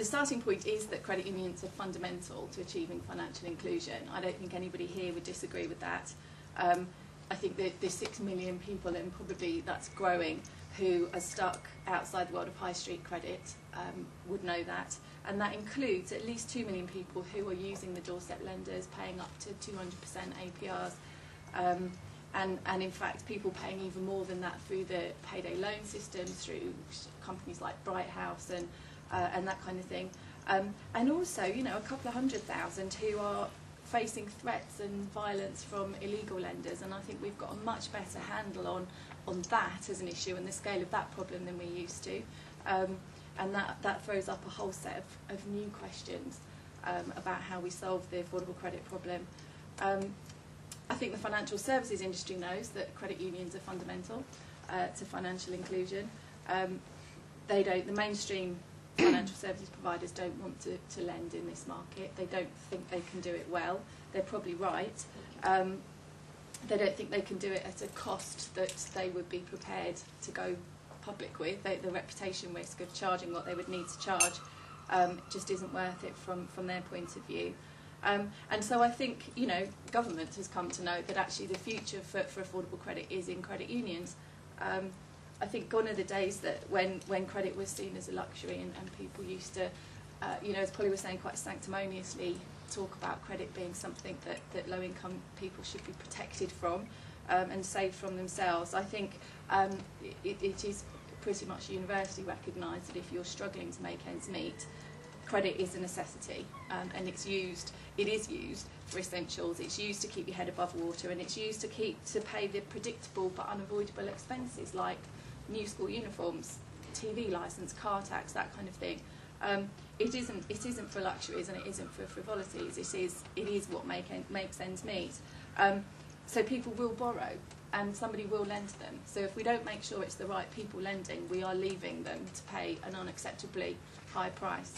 the starting point is that credit unions are fundamental to achieving financial inclusion. I don't think anybody here would disagree with that. I think that there's 6 million people, and probably that's growing, who are stuck outside the world of high street credit, would know that. And that includes at least 2 million people who are using the doorstep lenders, paying up to 200% APRs. And in fact, people paying even more than that through the payday loan systems, through companies like Bright House and that kind of thing. And also, you know, a couple of 100,000 who are facing threats and violence from illegal lenders. And I think we've got a much better handle on that as an issue and the scale of that problem than we used to. And that throws up a whole set of new questions about how we solve the affordable credit problem. I think the financial services industry knows that credit unions are fundamental to financial inclusion. The mainstream financial services providers don't want to lend in this market. They don't think they can do it well. They're probably right. They don't think they can do it at a cost that they would be prepared to go public with. The reputation risk of charging what they would need to charge just isn't worth it from their point of view. And so I think, you know, government has come to know that actually the future for affordable credit is in credit unions. I think gone are the days that when credit was seen as a luxury and people used to, you know, as Polly was saying, quite sanctimoniously talk about credit being something that low-income people should be protected from and saved from themselves. I think it is pretty much universally recognised that if you're struggling to make ends meet, credit is a necessity, and it is used for essentials. It's used to keep your head above water, and it's used to pay the predictable but unavoidable expenses like new school uniforms, TV licence, car tax, that kind of thing. It isn't for luxuries, and it isn't for frivolities. It is what makes ends meet. So people will borrow, and somebody will lend to them. So if we don't make sure it's the right people lending, we are leaving them to pay an unacceptably high price.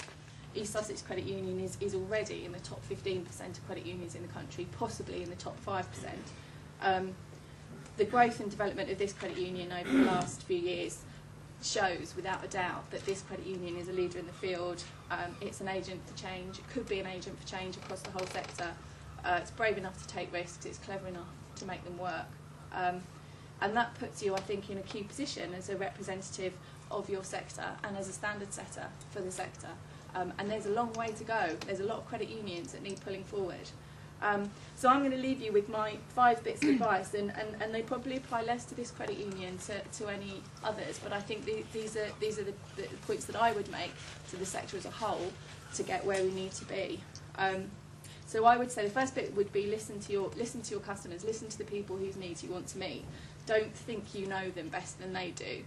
East Sussex Credit Union is already in the top 15% of credit unions in the country, possibly in the top 5%. The growth and development of this credit union over the last few years shows, without a doubt, that this credit union is a leader in the field. It's an agent for change. It could be an agent for change across the whole sector. It's brave enough to take risks. It's clever enough to make them work. And that puts you, I think, in a key position as a representative of your sector and as a standard setter for the sector. And there's a long way to go. There's a lot of credit unions that need pulling forward. So I'm going to leave you with my 5 bits of advice, and they probably apply less to this credit union to any others, but I think these are the points that I would make to the sector as a whole to get where we need to be. So I would say the first bit would be listen to your customers, listen to the people whose needs you want to meet. Don't think you know them better than they do.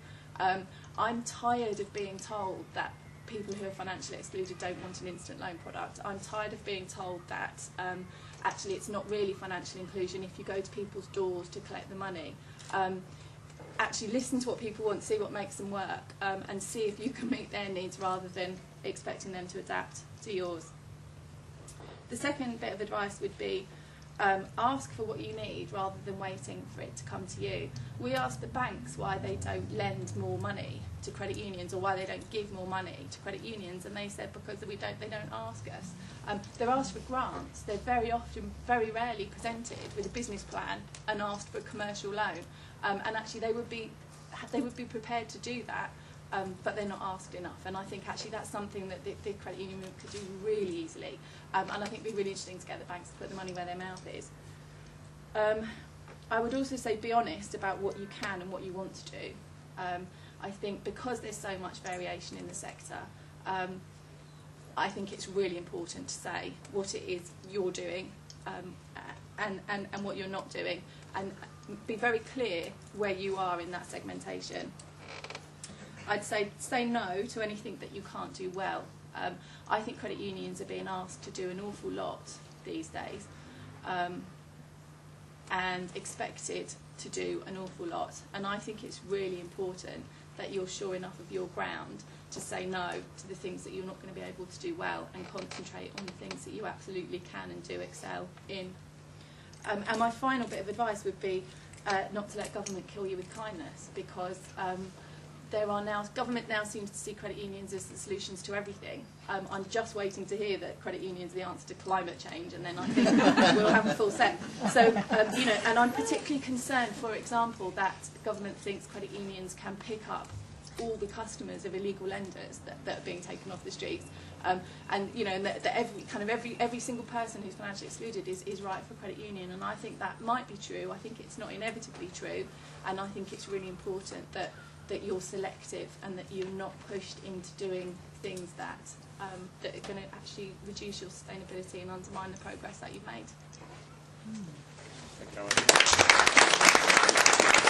I'm tired of being told that people who are financially excluded don't want an instant loan product. I'm tired of being told that actually it's not really financial inclusion if you go to people's doors to collect the money. Actually listen to what people want, see what makes them work, and see if you can meet their needs rather than expecting them to adapt to yours. The second bit of advice would be ask for what you need rather than waiting for it to come to you. We ask the banks why they don't lend more money to credit unions, or why they don't give more money to credit unions, and they said because they don't ask us. They're asked for grants. They're very very rarely presented with a business plan and asked for a commercial loan. And actually they would be prepared to do that, but they're not asked enough. And I think actually that's something that the credit union could do really easily. And I think it'd be really interesting to get the banks to put the money where their mouth is. I would also say be honest about what you can and what you want to do. I think because there's so much variation in the sector, I think it's really important to say what it is you're doing and what you're not doing, and be very clear where you are in that segmentation. I'd say no to anything that you can't do well. I think credit unions are being asked to do an awful lot these days, and expected to do an awful lot. And I think it's really important that you're sure enough of your ground to say no to the things that you're not going to be able to do well, and concentrate on the things that you absolutely can and do excel in. And my final bit of advice would be not to let government kill you with kindness, because government now seems to see credit unions as the solutions to everything. I'm just waiting to hear that credit unions are the answer to climate change, and then I think we'll have a full set. So, you know, and I'm particularly concerned, for example, that government thinks credit unions can pick up all the customers of illegal lenders that are being taken off the streets, and you know, and that every single person who's financially excluded is right for credit union. And I think that might be true. I think it's not inevitably true, and I think it's really important that you're selective and that you're not pushed into doing things that are going to actually reduce your sustainability and undermine the progress that you've made. Thank you.